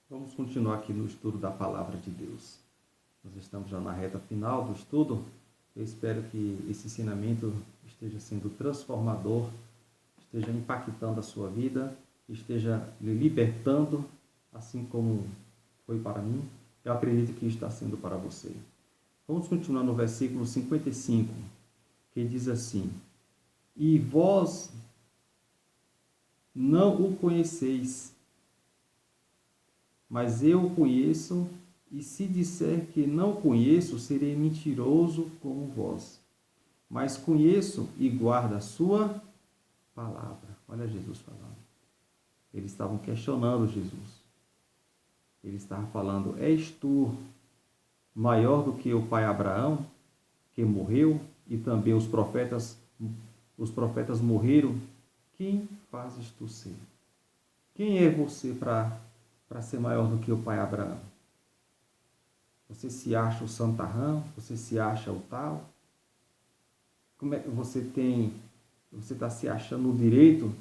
Vamos continuar aqui no estudo da Palavra de Deus. Nós estamos já na reta final do estudo. Eu espero que esse ensinamento esteja sendo transformador, esteja impactando a sua vida, esteja lhe libertando, assim como foi para mim. Eu acredito que está sendo para você. Vamos continuar no versículo 55, que diz assim: E vós não o conheceis, mas eu o conheço, e se disser que não conheço, serei mentiroso como vós. Mas conheço e guardo a sua palavra. Olha Jesus falando. Eles estavam questionando Jesus. Ele estava falando: és tu maior do que o pai Abraão, que morreu, e também os profetas morreram? Quem fazes tu ser? Quem é você para ser maior do que o pai Abraão? Você se acha o santarrão? Você se acha o tal? Como é que você está se achando no direito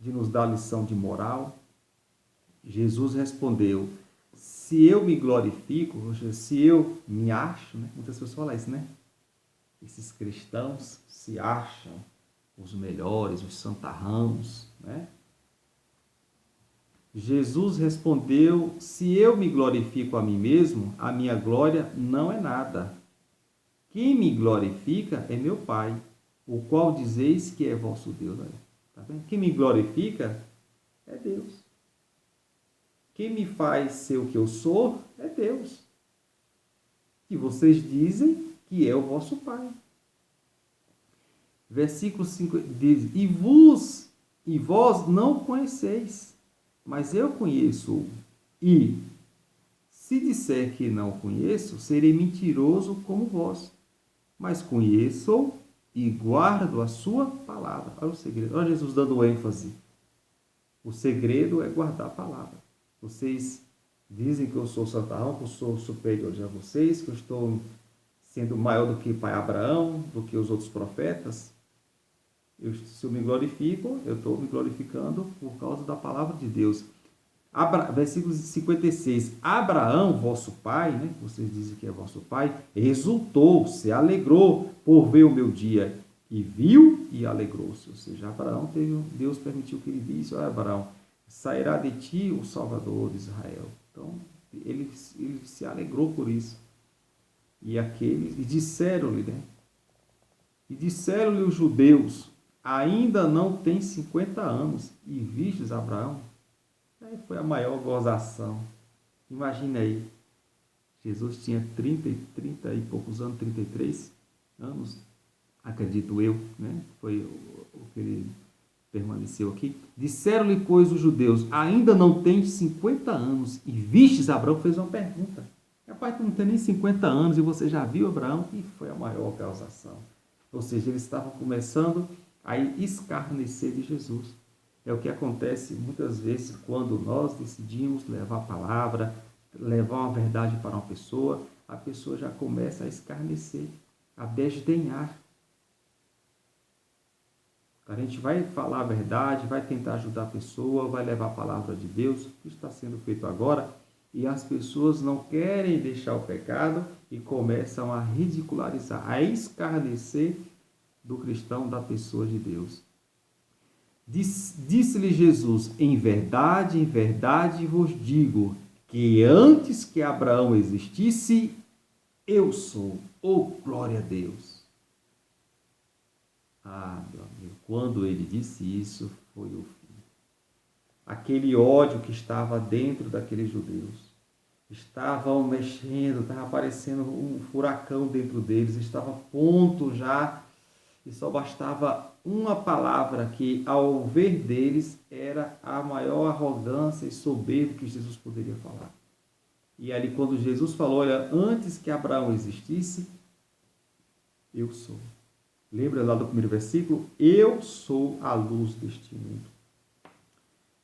de nos dar lição de moral? Jesus respondeu: se eu me glorifico, ou seja, se eu me acho, né? Muitas pessoas falam isso, né? Esses cristãos se acham os melhores, os santarrãos, né? Jesus respondeu: se eu me glorifico a mim mesmo, a minha glória não é nada. Quem me glorifica é meu Pai, o qual dizeis que é vosso Deus. Tá vendo? Quem me glorifica é Deus. Quem me faz ser o que eu sou é Deus. E vocês dizem que é o vosso Pai. Versículo 5 diz: e vós não conheceis, mas eu conheço. E se disser que não conheço, serei mentiroso como vós. Mas conheço e guardo a sua palavra. Olha o segredo. Olha Jesus dando ênfase. O segredo é guardar a palavra. Vocês dizem que eu sou santarrão, que eu sou superior a vocês, que eu estou sendo maior do que o pai Abraão, do que os outros profetas. Se eu me glorifico, eu estou me glorificando por causa da palavra de Deus. Versículo 56. Abraão, vosso pai, né? Vocês dizem que é vosso pai, exultou, se alegrou por ver o meu dia, e viu e alegrou-se. Ou seja, Abraão Deus permitiu que ele disse: olha, Abraão, sairá de ti o Salvador de Israel. Então, ele se alegrou por isso. E disseram-lhe, né? E disseram-lhe os judeus: ainda não tem 50 anos, e vistes Abraão? Aí foi a maior gozação. Imagina aí, Jesus tinha 30 e poucos anos, 33 anos, acredito eu, né? Foi o que ele permaneceu aqui. Disseram-lhe, pois, os judeus: ainda não tens 50 anos, e vistes Abraão? Fez uma pergunta. Rapaz, tu não tem nem 50 anos e você já viu Abraão? E foi a maior gozação. Ou seja, eles estavam começando a escarnecer de Jesus. É o que acontece muitas vezes quando nós decidimos levar a palavra, levar uma verdade para uma pessoa, a pessoa já começa a escarnecer, a desdenhar. A gente vai falar a verdade, vai tentar ajudar a pessoa, vai levar a palavra de Deus, o que está sendo feito agora, e as pessoas não querem deixar o pecado e começam a ridicularizar, a escarnecer do cristão, da pessoa de Deus. Disse-lhe Jesus: em verdade vos digo, que antes que Abraão existisse, eu sou. Oh, glória a Deus! Ah, meu amigo, quando ele disse isso, foi o fim. Aquele ódio que estava dentro daqueles judeus, estavam mexendo, estava aparecendo um furacão dentro deles, estava a ponto já, e só bastava uma palavra que, ao ver deles, era a maior arrogância e soberba que Jesus poderia falar. E ali, quando Jesus falou: olha, antes que Abraão existisse, eu sou. Lembra lá do primeiro versículo? Eu sou a luz deste mundo.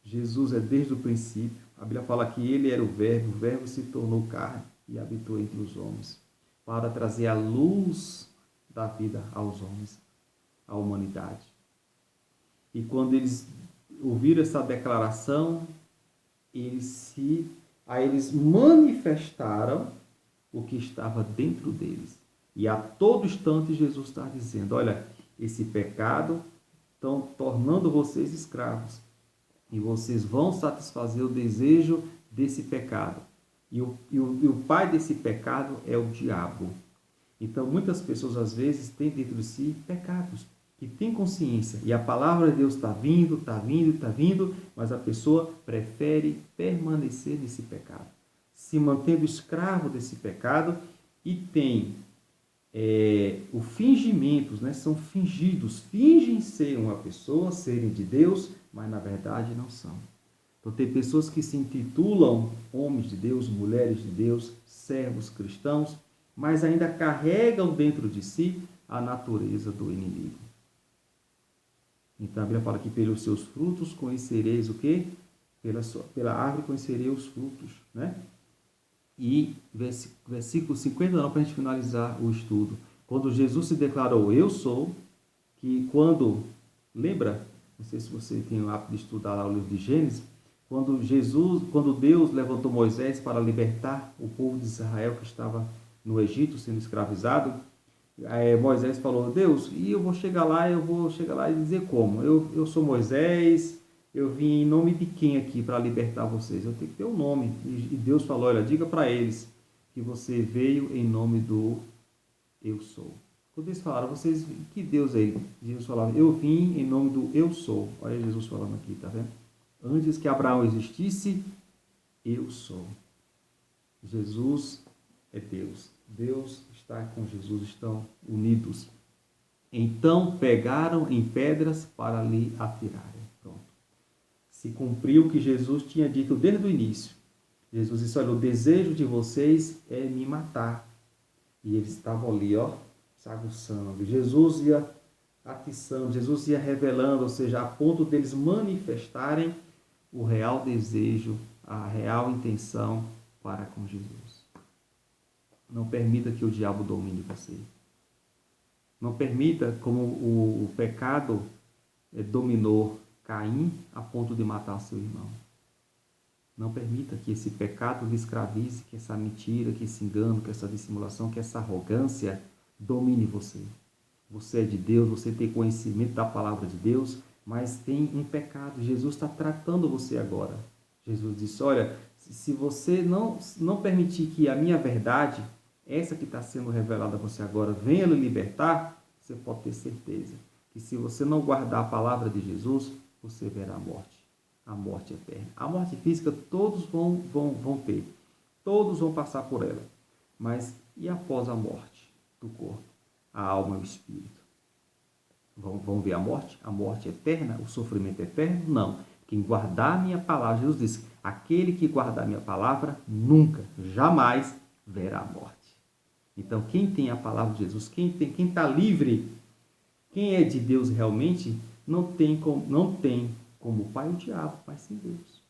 Jesus é desde o princípio. A Bíblia fala que ele era o verbo se tornou carne e habitou entre os homens, para trazer a luz da vida aos homens, à humanidade. E quando eles ouviram essa declaração, eles se Aí eles manifestaram o que estava dentro deles. E a todo instante Jesus está dizendo, olha, esse pecado estão tornando vocês escravos. E vocês vão satisfazer o desejo desse pecado. E o pai desse pecado é o diabo. Então, muitas pessoas, às vezes, têm dentro de si pecados, que têm consciência. E a palavra de Deus está vindo, está vindo, está vindo, mas a pessoa prefere permanecer nesse pecado, se mantendo escravo desse pecado, e tem o fingimento, né? São fingidos, fingem ser uma pessoa, serem de Deus, mas na verdade não são. Então tem pessoas que se intitulam homens de Deus, mulheres de Deus, servos cristãos, mas ainda carregam dentro de si a natureza do inimigo. Então a Bíblia fala que pelos seus frutos conhecereis o quê? Pela árvore conhecereis os frutos, né? E versículo 59, para a gente finalizar o estudo. Quando Jesus se declarou, eu sou, que quando, lembra, não sei se você tem o hábito de estudar lá o livro de Gênesis, quando Deus levantou Moisés para libertar o povo de Israel que estava no Egito sendo escravizado, Moisés falou, Deus, e eu vou chegar lá e dizer como? Eu sou Moisés, eu vim em nome de quem aqui para libertar vocês? Eu tenho que ter um nome. E Deus falou, olha, diga para eles que você veio em nome do eu sou. Quando eles falaram, vocês, que Deus é ele? Jesus falava, eu vim em nome do eu sou. Olha Jesus falando aqui, tá vendo? Antes que Abraão existisse, eu sou. Jesus é Deus. Deus está com Jesus, estão unidos. Então pegaram em pedras para lhe atirarem. Pronto. Se cumpriu o que Jesus tinha dito desde o início. Jesus disse, olha, o desejo de vocês é me matar. E eles estavam ali, ó, se aguçando. Jesus ia atiçando, Jesus ia revelando, ou seja, a ponto deles manifestarem o real desejo, a real intenção para com Jesus. Não permita que o diabo domine você. Não permita como o pecado dominou Caim a ponto de matar seu irmão. Não permita que esse pecado lhe escravize, que essa mentira, que esse engano, que essa dissimulação, que essa arrogância domine você. Você é de Deus, você tem conhecimento da palavra de Deus, mas tem um pecado. Jesus está tratando você agora. Jesus disse, olha, se você não permitir que a minha verdade, essa que está sendo revelada a você agora, venha lhe libertar, você pode ter certeza que se você não guardar a palavra de Jesus, você verá a morte eterna. A morte física todos vão ter, todos vão passar por ela. Mas e após a morte do corpo? A alma e o espírito. Vão ver a morte eterna, o sofrimento eterno? Não. Quem guardar a minha palavra, Jesus disse, aquele que guardar a minha palavra, nunca, jamais verá a morte. Então, quem tem a palavra de Jesus, quem está livre, quem é de Deus realmente, não tem como pai o diabo, mas sim Deus.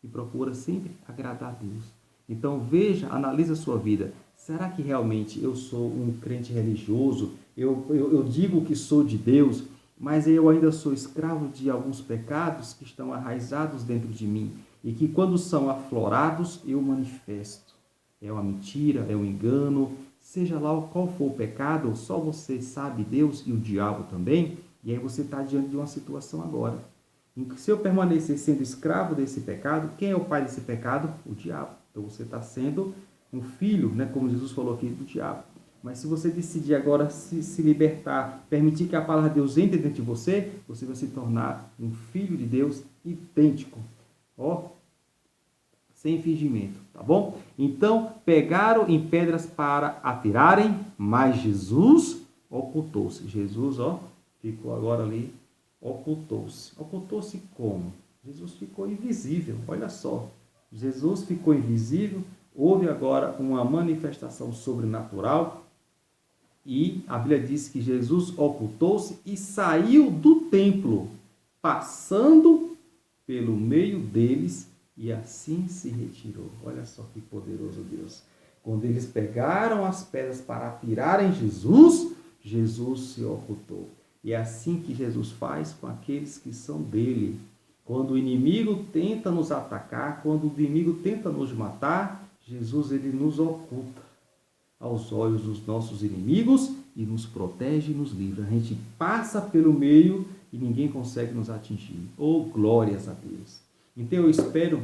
E procura sempre agradar a Deus. Então, veja, analise a sua vida. Será que realmente eu sou um crente religioso? Eu digo que sou de Deus, mas eu ainda sou escravo de alguns pecados que estão arraizados dentro de mim e que quando são aflorados, eu manifesto. É uma mentira, é um engano, seja lá qual for o pecado, só você sabe, Deus e o diabo também, e aí você está diante de uma situação agora. Se eu permanecer sendo escravo desse pecado, quem é o pai desse pecado? O diabo. Então você está sendo um filho, né, como Jesus falou aqui, do diabo. Mas se você decidir agora se libertar, permitir que a palavra de Deus entre dentro de você, você vai se tornar um filho de Deus idêntico. Ó, sem fingimento, tá bom? Então, pegaram em pedras para atirarem, mas Jesus ocultou-se. Jesus, ó, ficou agora ali, ocultou-se. Ocultou-se como? Jesus ficou invisível, olha só. Jesus ficou invisível, houve agora uma manifestação sobrenatural e a Bíblia diz que Jesus ocultou-se e saiu do templo, passando pelo meio deles e assim se retirou. Olha só que poderoso Deus. Quando eles pegaram as pedras para atirarem Jesus, Jesus se ocultou. E é assim que Jesus faz com aqueles que são dele. Quando o inimigo tenta nos atacar, quando o inimigo tenta nos matar, Jesus ele nos oculta aos olhos dos nossos inimigos e nos protege e nos livra. A gente passa pelo meio e ninguém consegue nos atingir. Oh, glórias a Deus! Então eu espero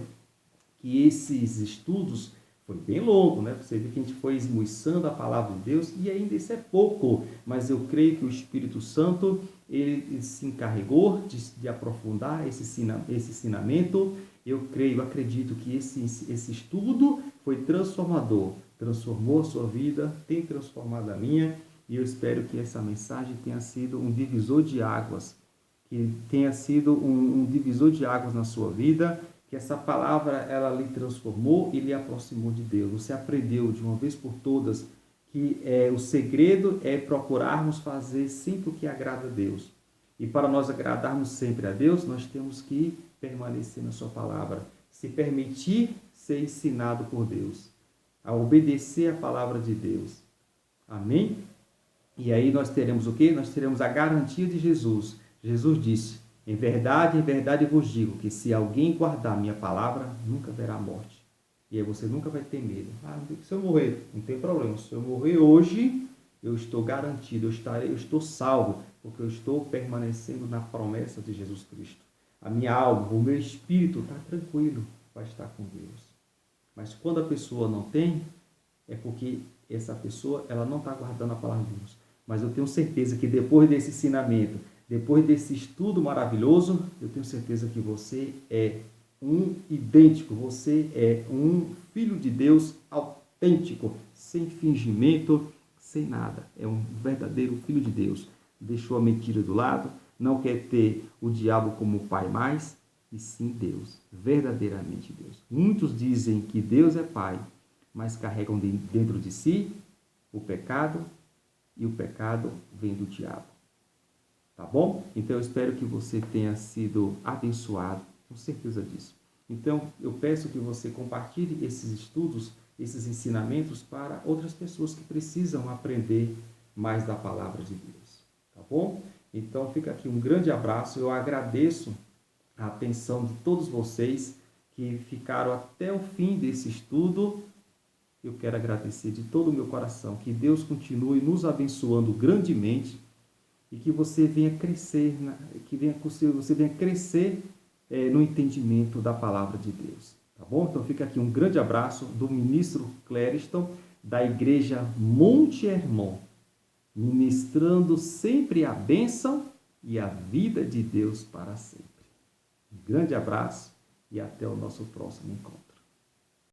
que esses estudos, foi bem longo, né? Você vê que a gente foi esmiuçando a palavra de Deus e ainda isso é pouco, mas eu creio que o Espírito Santo ele se encarregou de aprofundar esse ensinamento. Eu creio, acredito que esse estudo foi transformador, transformou a sua vida, tem transformado a minha, e eu espero que essa mensagem tenha sido um divisor de águas, que tenha sido um divisor de águas na sua vida, que essa palavra ela lhe transformou e lhe aproximou de Deus. Você aprendeu de uma vez por todas que o segredo é procurarmos fazer sempre o que agrada a Deus. E para nós agradarmos sempre a Deus, nós temos que permanecer na sua palavra, se permitir ser ensinado por Deus, a obedecer a palavra de Deus. Amém? E aí nós teremos o quê? Nós teremos a garantia de Jesus. Jesus disse: em verdade vos digo que se alguém guardar minha palavra, nunca verá morte. E aí você nunca vai ter medo. Se eu morrer, não tem problema. Se eu morrer hoje, eu estou garantido, eu estou salvo, porque eu estou permanecendo na promessa de Jesus Cristo. A minha alma, o meu espírito está tranquilo, vai estar com Deus. Mas quando a pessoa não tem, é porque essa pessoa ela não está guardando a palavra de Deus. Mas eu tenho certeza que depois desse ensinamento, depois desse estudo maravilhoso, eu tenho certeza que você é um idêntico, você é um filho de Deus autêntico, sem fingimento, sem nada. É um verdadeiro filho de Deus. Deixou a mentira do lado, não quer ter o diabo como pai mais, e sim Deus, verdadeiramente Deus. Muitos dizem que Deus é pai, mas carregam dentro de si o pecado, e o pecado vem do diabo. Tá bom? Então eu espero que você tenha sido abençoado, com certeza disso. Então eu peço que você compartilhe esses estudos, esses ensinamentos para outras pessoas que precisam aprender mais da palavra de Deus. Tá bom? Então fica aqui um grande abraço. Eu agradeço a atenção de todos vocês que ficaram até o fim desse estudo. Eu quero agradecer de todo o meu coração. Que Deus continue nos abençoando grandemente e que você venha crescer, você venha crescer no entendimento da palavra de Deus. Tá bom? Então fica aqui um grande abraço do ministro Clériston, da Igreja Monte Hermon, ministrando sempre a bênção e a vida de Deus para sempre. Um grande abraço e até o nosso próximo encontro.